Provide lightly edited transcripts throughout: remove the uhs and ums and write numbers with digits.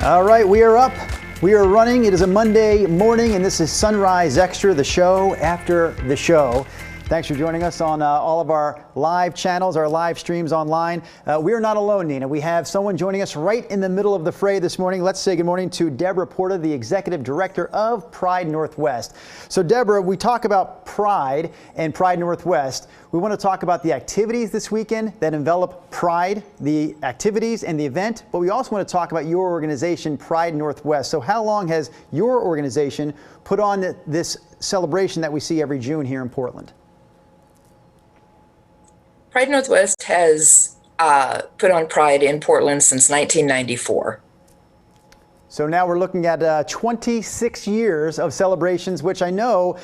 All right, we are up. We are running. It is a Monday morning, and this is Sunrise Extra, the show after the show. Thanks for joining us on all of our live channels, our live streams online. We are not alone, Nina. We have someone joining us right in the middle of the fray this morning. Let's say good morning to Debra Porta, the Executive Director of Pride Northwest. So, Debra, we talk about Pride and Pride Northwest. We want to talk about the activities this weekend that envelop Pride, the activities and the event, but we also want to talk about your organization, Pride Northwest. So how long has your organization put on this celebration that we see every June here in Portland? Pride Northwest has put on Pride in Portland since 1994. So now we're looking at 26 years of celebrations, which I know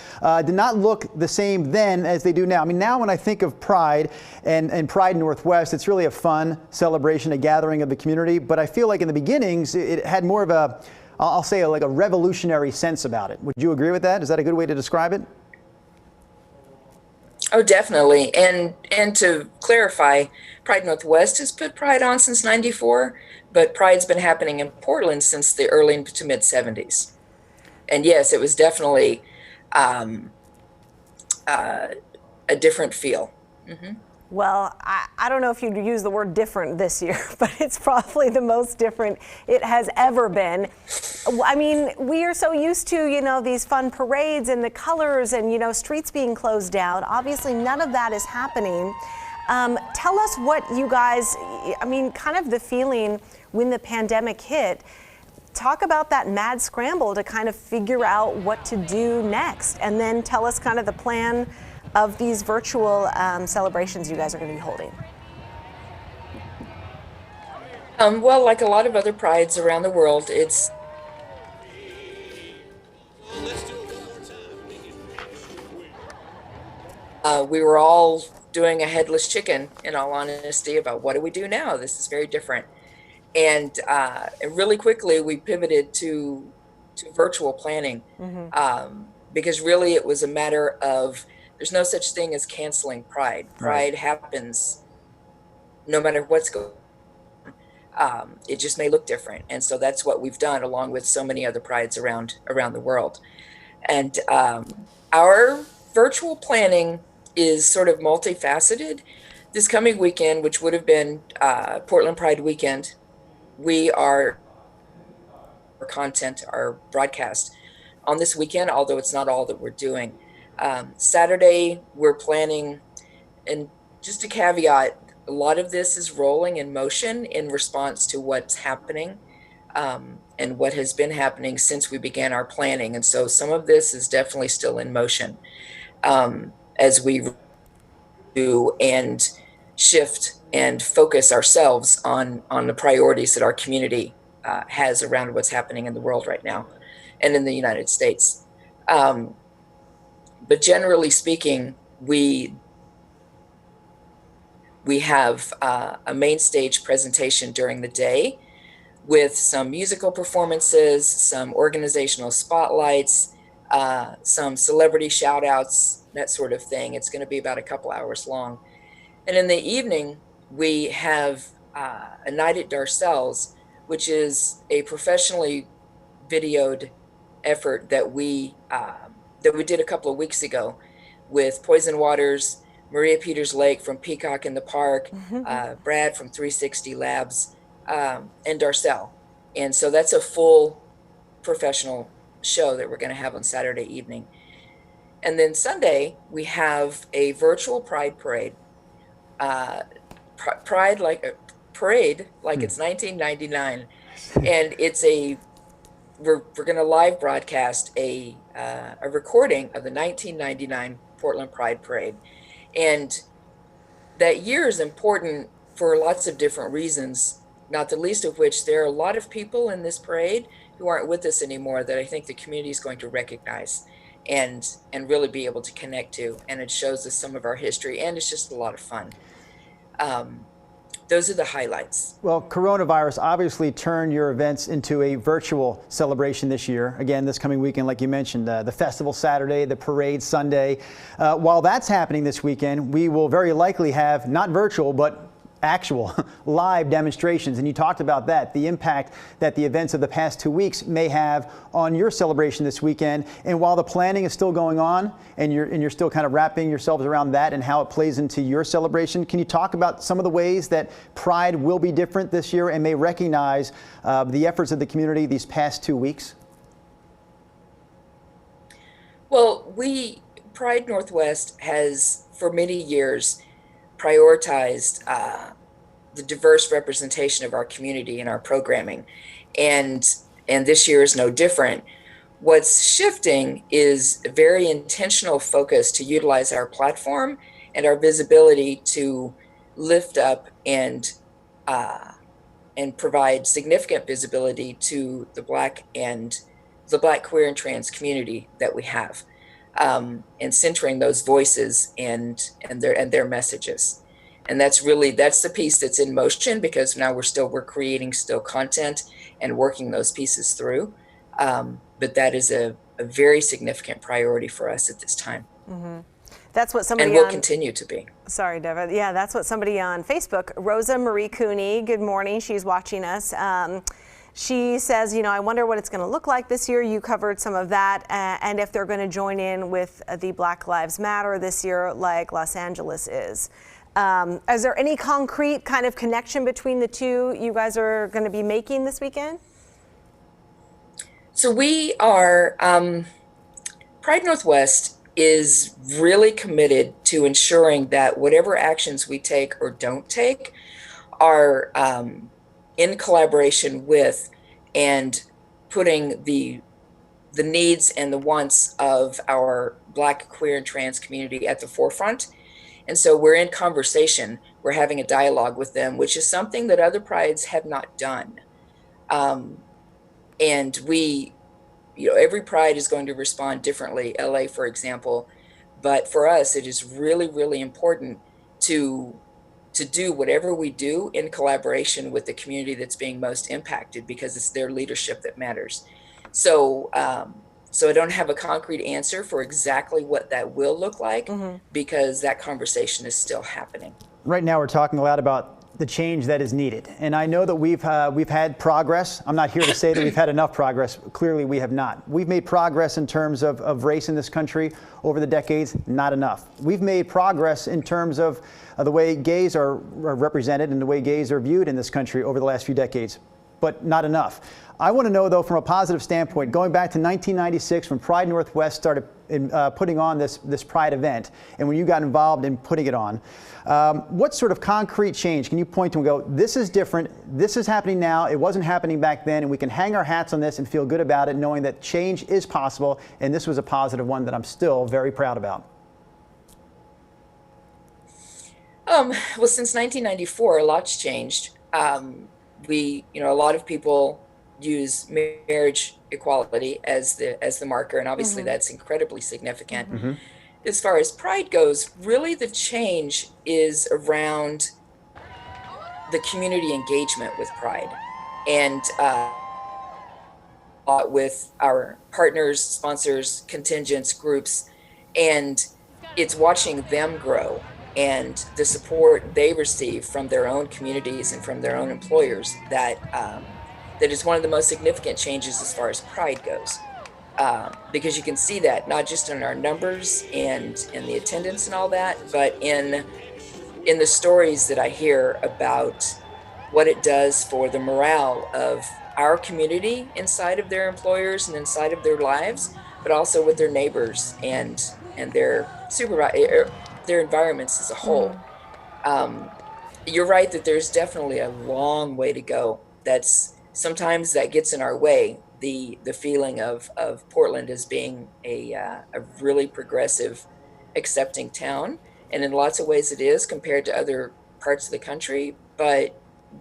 did not look the same then as they do now. I mean, now when I think of Pride and Pride Northwest, it's really a fun celebration, a gathering of the community. But I feel like in the beginnings, it had more of a, I'll say, like a revolutionary sense about it. Would you agree with that? Is that a good way to describe it? Oh, definitely. And to clarify, Pride Northwest has put Pride on since 94, but Pride's been happening in Portland since the early to mid 70s. And yes, it was definitely a different feel. Mm-hmm. Well, I don't know if you'd use the word different this year, but it's probably the most different it has ever been. I mean, we are so used to, you know, these fun parades and the colors and, you know, streets being closed down. Obviously, none of that is happening. Tell us what you guys, I mean, kind of the feeling when the pandemic hit. Talk about that mad scramble to kind of figure out what to do next, and then tell us kind of the plan of these virtual celebrations you guys are going to be holding. Well, like a lot of other prides around the world, it's we were all doing a headless chicken, in all honesty, about what do we do now? This is very different. And really quickly, we pivoted to virtual planning, because really it was a matter of, there's no such thing as canceling Pride. Pride happens no matter what's going on. It just may look different. And so that's what we've done, along with so many other Prides around the world. And our virtual planning is sort of multifaceted. This coming weekend, which would have been Portland Pride weekend, our content, our broadcast on this weekend, although it's not all that we're doing. Saturday, we're planning, and just a caveat, a lot of this is rolling in motion in response to what's happening and what has been happening since we began our planning. And so some of this is definitely still in motion as we do and shift and focus ourselves on the priorities that our community has around what's happening in the world right now and in the United States. But generally speaking, we have a main stage presentation during the day with some musical performances, some organizational spotlights, some celebrity shout outs, that sort of thing. It's going to be about a couple hours long. And in the evening, we have a night at Darcel's, which is a professionally videoed effort that we did a couple of weeks ago with Poison Waters, Maria Peters Lake from Peacock in the Park, Brad from 360 Labs, and Darcel. And so that's a full professional show that we're going to have on Saturday evening. And then Sunday, we have a virtual Pride parade. Pride like a parade, like it's 1999. And it's we're going to live broadcast a recording of the 1999 Portland Pride Parade. And that year is important for lots of different reasons, not the least of which there are a lot of people in this parade who aren't with us anymore that I think the community is going to recognize and really be able to connect to. And it shows us some of our history, and it's just a lot of fun. Those are the highlights. Well, coronavirus obviously turned your events into a virtual celebration this year. Again, this coming weekend, like you mentioned, the festival Saturday, the parade Sunday. While that's happening this weekend, we will very likely have, not virtual, but actual live demonstrations, and you talked about that, the impact that the events of the past 2 weeks may have on your celebration this weekend. And while the planning is still going on and you're still kind of wrapping yourselves around that and how it plays into your celebration, can you talk about some of the ways that Pride will be different this year and may recognize the efforts of the community these past 2 weeks? Well, Pride Northwest has for many years prioritized the diverse representation of our community in our programming, and this year is no different. What's shifting is a very intentional focus to utilize our platform and our visibility to lift up and provide significant visibility to the Black, queer, and trans community that we have, and centering those voices and their messages. And that's the piece that's in motion, because now we're creating still content and working those pieces through. But that is a very significant priority for us at this time. Mm-hmm. That's what somebody and will continue to be. Sorry, Debra. Yeah, that's what somebody on Facebook, Rosa Marie Cooney, good morning. She's watching us. She says, I wonder what it's going to look like this year. You covered some of that, and if they're going to join in with the Black Lives Matter this year, like Los Angeles is. Is there any concrete kind of connection between the two you guys are going to be making this weekend? So we are, Pride Northwest is really committed to ensuring that whatever actions we take or don't take are in collaboration with and putting the needs and the wants of our Black, queer, and trans community at the forefront. And so we're in conversation, we're having a dialogue with them, which is something that other prides have not done. And every pride is going to respond differently, LA, for example. But for us, it is really, really important to do whatever we do in collaboration with the community that's being most impacted, because it's their leadership that matters. So I don't have a concrete answer for exactly what that will look like, because that conversation is still happening. Right now we're talking a lot about the change that is needed. And I know that we've had progress. I'm not here to say that we've had enough progress. Clearly we have not. We've made progress in terms of race in this country over the decades, not enough. We've made progress in terms of the way gays are represented and the way gays are viewed in this country over the last few decades, but not enough. I want to know, though, from a positive standpoint, going back to 1996 when Pride Northwest started putting on this Pride event, and when you got involved in putting it on, what sort of concrete change can you point to and go, this is different, this is happening now, it wasn't happening back then, and we can hang our hats on this and feel good about it, knowing that change is possible, and this was a positive one that I'm still very proud about? Well, since 1994, a lot's changed. A lot of people use marriage equality as the marker, and obviously that's incredibly significant. As far as Pride goes, really the change is around the community engagement with Pride, and with our partners, sponsors, contingents, groups, and it's watching them grow and the support they receive from their own communities and from their own employers that is one of the most significant changes as far as Pride goes. Because you can see that not just in our numbers and in the attendance and all that, but in the stories that I hear about what it does for the morale of our community inside of their employers and inside of their lives, but also with their neighbors and their their environments as a whole. You're right that there's definitely a long way to go. Sometimes that gets in our way, the feeling of Portland as being a really progressive, accepting town, and in lots of ways it is compared to other parts of the country, but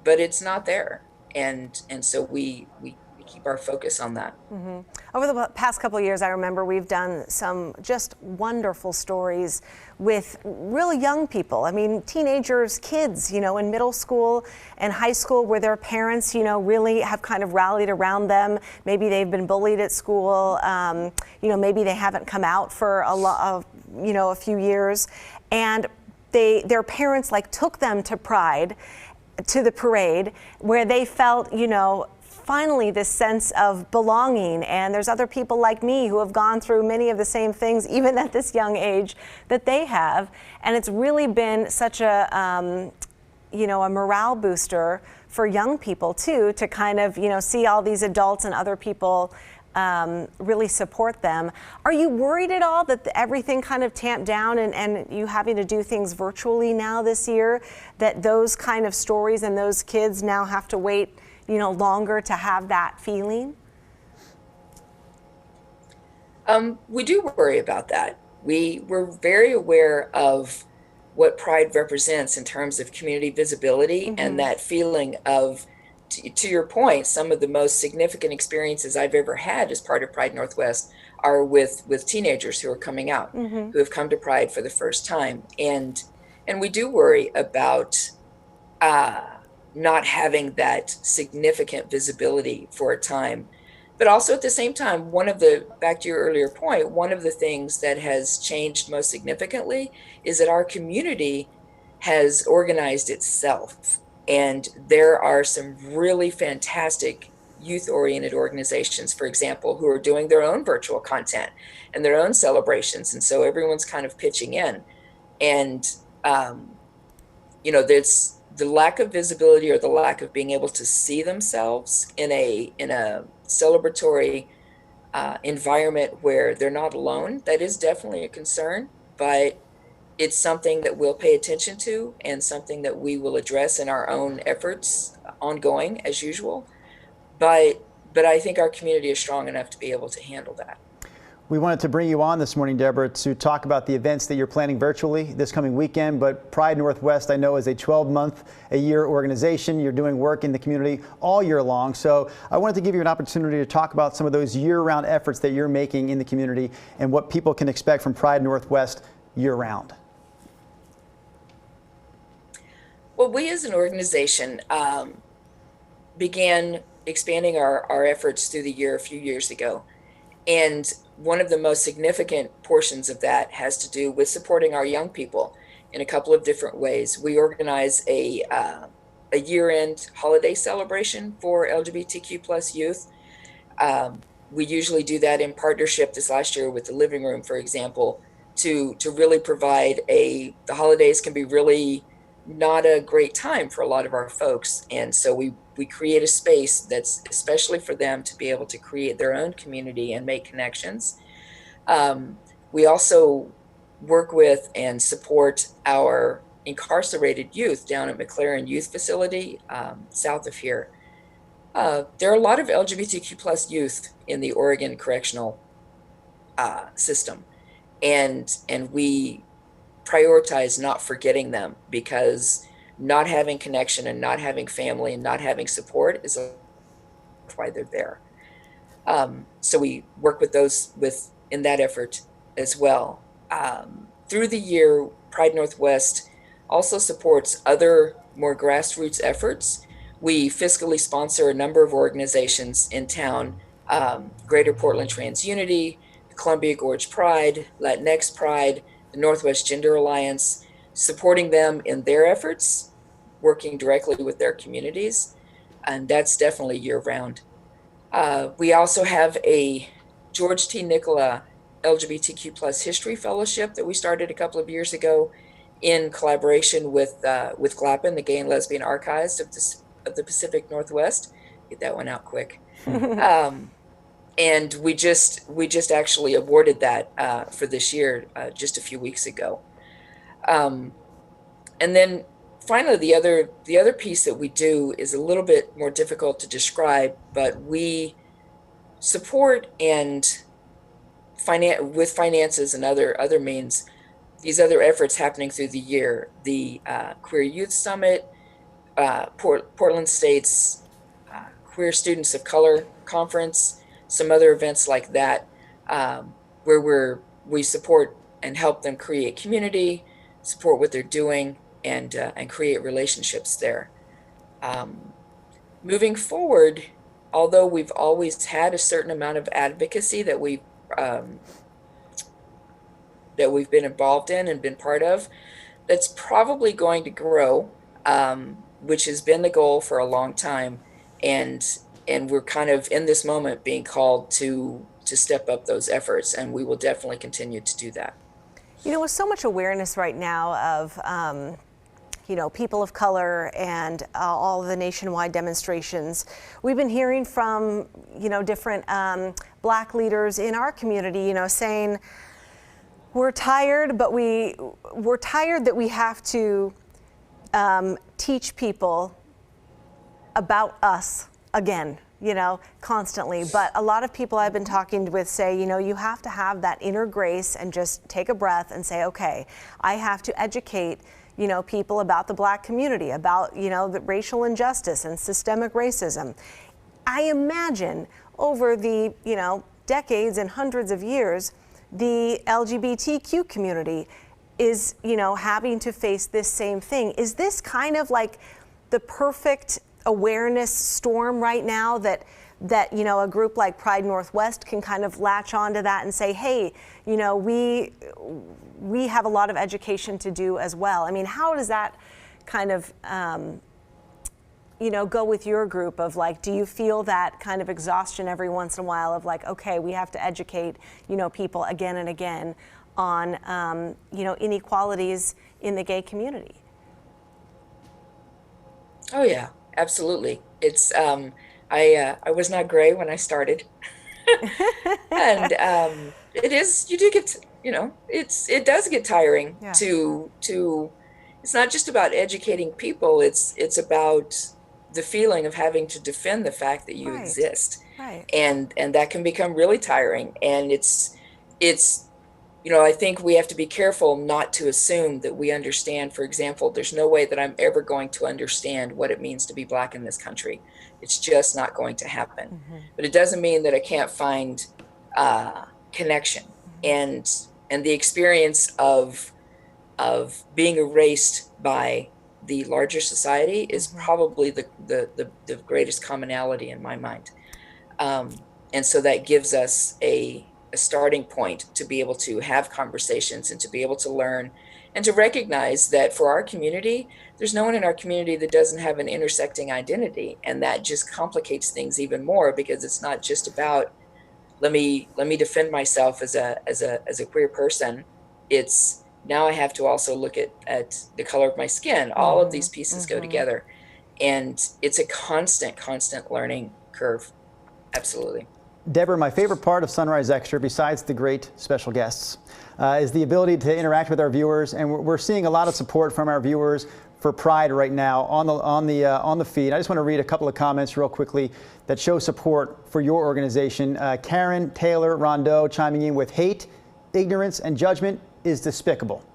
it's not there, and so we keep our focus on that. Over the past couple of years, I remember we've done some just wonderful stories with really young people. I mean, teenagers, kids, in middle school and high school, where their parents, really have kind of rallied around them. Maybe they've been bullied at school. Maybe they haven't come out for a few years, and their parents like took them to the parade, where they felt, finally this sense of belonging. And there's other people like me who have gone through many of the same things, even at this young age, that they have. And it's really been such a morale booster for young people too, to kind of, see all these adults and other people really support them. Are you worried at all that everything kind of tamped down and you having to do things virtually now this year, that those kind of stories and those kids now have to wait, longer to have that feeling? We do worry about that. We're very aware of what Pride represents in terms of community visibility, mm-hmm. and that feeling of, to your point, some of the most significant experiences I've ever had as part of Pride Northwest are with teenagers who are coming out, mm-hmm. who have come to Pride for the first time. And we do worry about not having that significant visibility for a time. But also at the same time, back to your earlier point, one of the things that has changed most significantly is that our community has organized itself. And there are some really fantastic youth-oriented organizations, for example, who are doing their own virtual content and their own celebrations. And so everyone's kind of pitching in. And, there's the lack of visibility, or the lack of being able to see themselves in a celebratory environment where they're not alone. That is definitely a concern, but it's something that we'll pay attention to and something that we will address in our own efforts ongoing as usual. But I think our community is strong enough to be able to handle that. We wanted to bring you on this morning, Debra, to talk about the events that you're planning virtually this coming weekend. But Pride Northwest, I know, is a 12-month-a-year organization. You're doing work in the community all year long. So I wanted to give you an opportunity to talk about some of those year-round efforts that you're making in the community and what people can expect from Pride Northwest year-round. Well, we as an organization began expanding our efforts through the year a few years ago. And one of the most significant portions of that has to do with supporting our young people in a couple of different ways. We organize a year-end holiday celebration for LGBTQ plus youth. We usually do that in partnership this last year with the Living Room, for example, to really provide the holidays can be really not a great time for a lot of our folks. And so we create a space that's especially for them to be able to create their own community and make connections. We also work with and support our incarcerated youth down at McLaren Youth Facility, south of here. There are a lot of LGBTQ plus youth in the Oregon correctional system. And we prioritize not forgetting them, because not having connection and not having family and not having support is why they're there. So we work with those in that effort as well. Through the year, Pride Northwest also supports other more grassroots efforts. We fiscally sponsor a number of organizations in town, Greater Portland Trans Unity, Columbia Gorge Pride, Latinx Pride, the Northwest Gender Alliance, supporting them in their efforts, working directly with their communities, and that's definitely year-round. We also have a George T. Nicola LGBTQ plus History Fellowship that we started a couple of years ago in collaboration with GLAPN, the Gay and Lesbian Archives of the Pacific Northwest. Get that one out quick. And we just actually awarded that for this year just a few weeks ago. And then finally, the other piece that we do is a little bit more difficult to describe, but we support and with finances and other means these other efforts happening through the year. The Queer Youth Summit, Portland State's Queer Students of Color Conference, some other events like that, where we support and help them create community, support what they're doing, and create relationships there. Moving forward, although we've always had a certain amount of advocacy that we've been involved in and been part of, that's probably going to grow, which has been the goal for a long time. And we're kind of in this moment being called to step up those efforts, and we will definitely continue to do that. You know, with so much awareness right now of, people of color and all of the nationwide demonstrations, we've been hearing from, different Black leaders in our community, saying we're tired, but we're tired that we have to teach people about us again, constantly. But a lot of people I've been talking with say, you have to have that inner grace and just take a breath and say, okay, I have to educate, people about the Black community, about, the racial injustice and systemic racism. I imagine over the, decades and hundreds of years, the LGBTQ community is, having to face this same thing. Is this kind of like the perfect awareness storm right now that a group like Pride Northwest can kind of latch onto that and say, hey, we have a lot of education to do as well? I mean, how does that kind of go with your group of like, do you feel that kind of exhaustion every once in a while of like, okay, we have to educate, people again and again on, inequalities in the gay community? Oh yeah, absolutely. It's I was not gray when I started, and it is, you do get, it does get tiring. Yeah. to It's not just about educating people. It's about the feeling of having to defend the fact that you Right. exist, Right. and that can become really tiring. And it's I think we have to be careful not to assume that we understand. For example, there's no way that I'm ever going to understand what it means to be Black in this country. It's just not going to happen. Mm-hmm. But it doesn't mean that I can't find connection. Mm-hmm. And the experience of being erased by the larger society is Mm-hmm. probably the greatest commonality in my mind. And so that gives us a starting point to be able to have conversations and to be able to learn and to recognize that for our community, there's no one in our community that doesn't have an intersecting identity. And that just complicates things even more, because it's not just about, let me defend myself as a queer person. It's now I have to also look at the color of my skin. All of these pieces go together. And it's a constant learning curve. Absolutely. Debra, my favorite part of Sunrise Extra, besides the great special guests, is the ability to interact with our viewers, and we're seeing a lot of support from our viewers for Pride right now on the feed. I just want to read a couple of comments real quickly that show support for your organization. Karen Taylor Rondeau chiming in with, hate, ignorance, and judgment is despicable.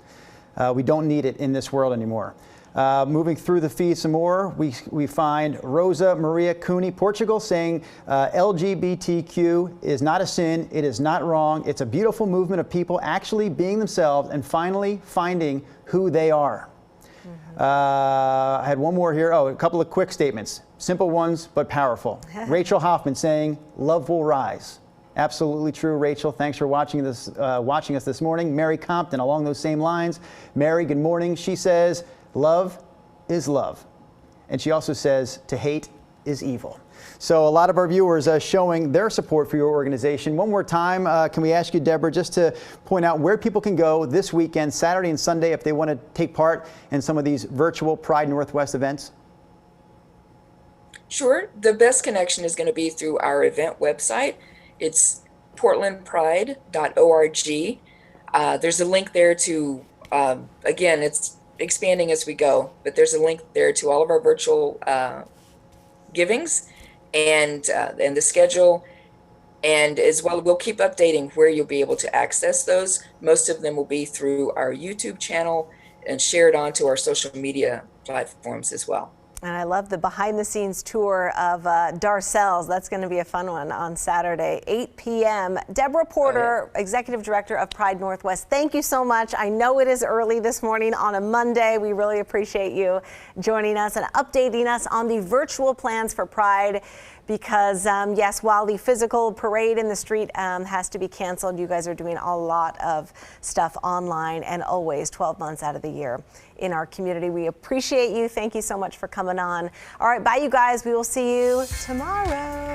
We don't need it in this world anymore. Moving through the feed some more, we find Rosa Maria Cooney, Portugal, saying LGBTQ is not a sin, it is not wrong, it's a beautiful movement of people actually being themselves and finally finding who they are. I had one more here. Oh, a couple of quick statements, simple ones but powerful. Rachel Hoffman saying, love will rise. Absolutely true, Rachel. Thanks for watching us this morning. Mary Compton, along those same lines. Mary, good morning. She says, love is love. And she also says, to hate is evil. So a lot of our viewers showing their support for your organization. One more time, can we ask you, Debra, just to point out where people can go this weekend, Saturday and Sunday, if they want to take part in some of these virtual Pride Northwest events? Sure. The best connection is going to be through our event website. It's portlandpride.org. There's a link there to, again, it's expanding as we go, but there's a link there to all of our virtual givings and the schedule. And as well, we'll keep updating where you'll be able to access those. Most of them will be through our YouTube channel and shared onto our social media platforms as well. And I love the behind-the-scenes tour of Darcel's. That's going to be a fun one on Saturday, 8 p.m. Debra Porta, Executive Director of Pride Northwest, thank you so much. I know it is early this morning on a Monday. We really appreciate you joining us and updating us on the virtual plans for Pride. Because, yes, while the physical parade in the street has to be canceled, you guys are doing a lot of stuff online and always 12 months out of the year in our community. We appreciate you. Thank you so much for coming on. All right, bye, you guys. We will see you tomorrow.